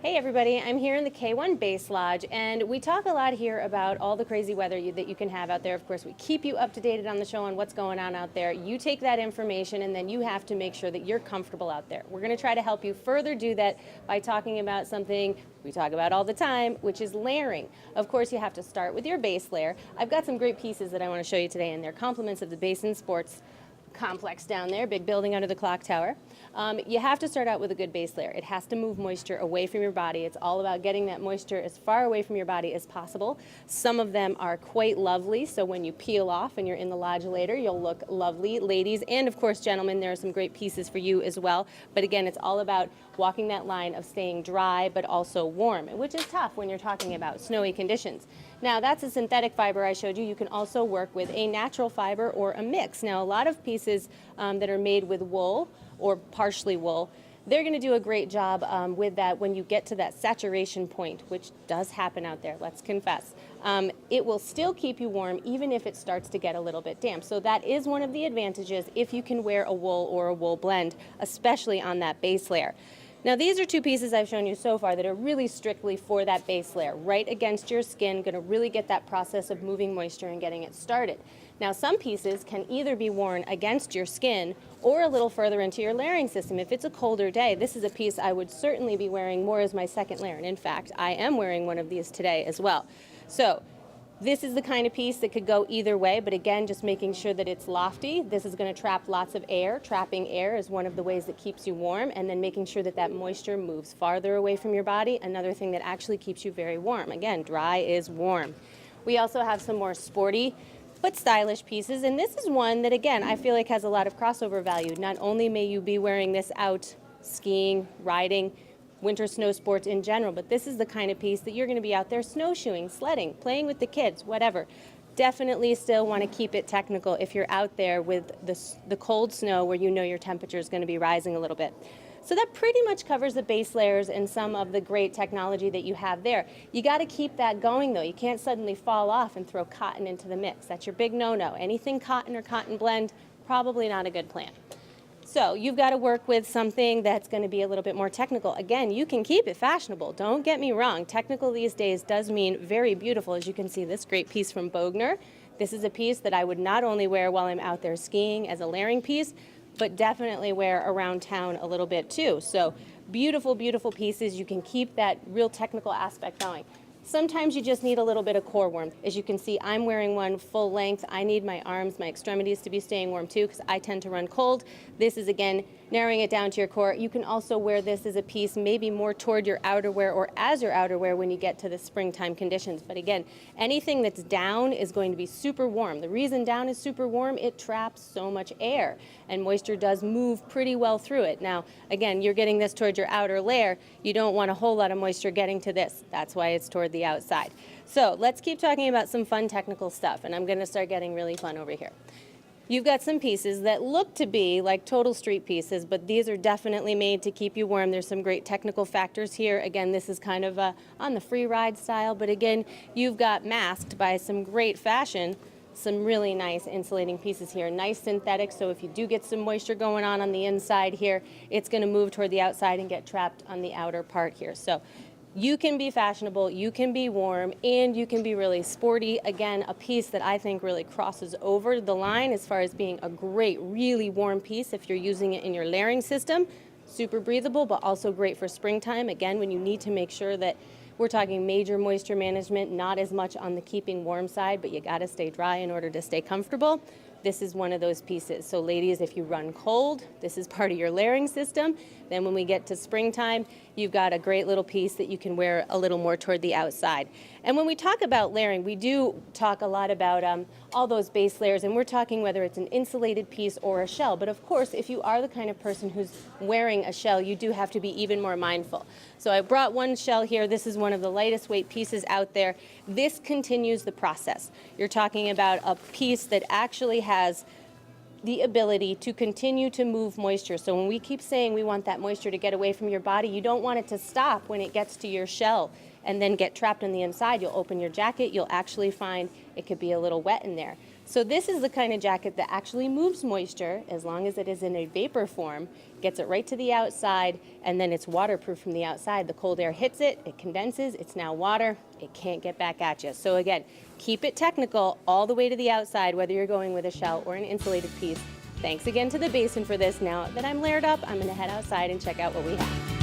Hey everybody, I'm here in the K1 Base Lodge, and we talk a lot here about all the crazy weather that you can have out there. Of course, we keep you up to date on the show on what's going on out there. You take that information and then you have to make sure that you're comfortable out there. We're going to try to help you further do that by talking about something we talk about all the time, which is layering. Of course, you have to start with your base layer. I've got some great pieces that I want to show you today, and they're compliments of the Basin Sports complex down there, big building under the clock tower. You have to start out with a good base layer. It has to move moisture away from your body. It's all about getting that moisture as far away from your body as possible. Some of them are quite lovely, so when you peel off and you're in the lodge later, you'll look lovely. Ladies and of course gentlemen, there are some great pieces for you as well. But again, it's all about walking that line of staying dry but also warm, which is tough when you're talking about snowy conditions. Now that's a synthetic fiber I showed you. You can also work with a natural fiber or a mix. Now a lot of pieces that are made with wool or partially wool, they're going to do a great job with that when you get to that saturation point, which does happen out there, let's confess. It will still keep you warm even if it starts to get a little bit damp. So that is one of the advantages if you can wear a wool or a wool blend, especially on that base layer. Now these are two pieces I've shown you so far that are really strictly for that base layer, right against your skin, going to really get that process of moving moisture and getting it started. Now some pieces can either be worn against your skin or a little further into your layering system. If it's a colder day, this is a piece I would certainly be wearing more as my second layer. And in fact, I am wearing one of these today as well. So this is the kind of piece that could go either way, but again, just making sure that it's lofty. This is going to trap lots of air. Trapping air is one of the ways that keeps you warm, and then making sure that that moisture moves farther away from your body, another thing that actually keeps you very warm. Again, dry is warm. We also have some more sporty but stylish pieces, and this is one that, again, I feel like has a lot of crossover value. Not only may you be wearing this out skiing, riding, winter snow sports in general, but this is the kind of piece that you're going to be out there snowshoeing, sledding, playing with the kids, whatever. Definitely still want to keep it technical if you're out there with the cold snow where you know your temperature is going to be rising a little bit. So that pretty much covers the base layers and some of the great technology that you have there. You got to keep that going though. You can't suddenly fall off and throw cotton into the mix. That's your big no-no. Anything cotton or cotton blend, probably not a good plan. So you've got to work with something that's going to be a little bit more technical. Again, you can keep it fashionable. Don't get me wrong. Technical these days does mean very beautiful. As you can see, this great piece from Bogner. This is a piece that I would not only wear while I'm out there skiing as a layering piece, but definitely wear around town a little bit too. So beautiful, beautiful pieces. You can keep that real technical aspect going. Sometimes you just need a little bit of core warmth. As you can see, I'm wearing one full length. I need my arms, my extremities to be staying warm too because I tend to run cold. This is, again, narrowing it down to your core. You can also wear this as a piece maybe more toward your outerwear or as your outerwear when you get to the springtime conditions. But again, anything that's down is going to be super warm. The reason down is super warm, it traps so much air and moisture does move pretty well through it. Now, again, you're getting this toward your outer layer. You don't want a whole lot of moisture getting to this. That's why it's toward the outside. So let's keep talking about some fun technical stuff, and I'm going to start getting really fun over here. You've got some pieces that look to be like total street pieces, but these are definitely made to keep you warm. There's some great technical factors here. Again, this is kind of on the free ride style, but again, you've got masked by some great fashion, some really nice insulating pieces here. Nice synthetic, so if you do get some moisture going on the inside here, it's going to move toward the outside and get trapped on the outer part here. So you can be fashionable, you can be warm, and you can be really sporty. Again, a piece that I think really crosses over the line as far as being a great, really warm piece if you're using it in your layering system. Super breathable, but also great for springtime. Again, when you need to make sure that we're talking major moisture management, not as much on the keeping warm side, but you got to stay dry in order to stay comfortable. This is one of those pieces. So ladies, if you run cold, this is part of your layering system. Then when we get to springtime, you've got a great little piece that you can wear a little more toward the outside. And when we talk about layering, we do talk a lot about all those base layers, and we're talking whether it's an insulated piece or a shell. But of course, if you are the kind of person who's wearing a shell, you do have to be even more mindful. So I brought one shell here. This is one of the lightest weight pieces out there. This continues the process. You're talking about a piece that actually has the ability to continue to move moisture. So when we keep saying we want that moisture to get away from your body, you don't want it to stop when it gets to your shell and then get trapped on the inside. You'll open your jacket, you'll actually find it could be a little wet in there. So this is the kind of jacket that actually moves moisture as long as it is in a vapor form, gets it right to the outside, and then it's waterproof from the outside. The cold air hits it, it condenses, it's now water, it can't get back at you. So again, keep it technical all the way to the outside, whether you're going with a shell or an insulated piece. Thanks again to the Basin for this. Now that I'm layered up, I'm gonna head outside and check out what we have.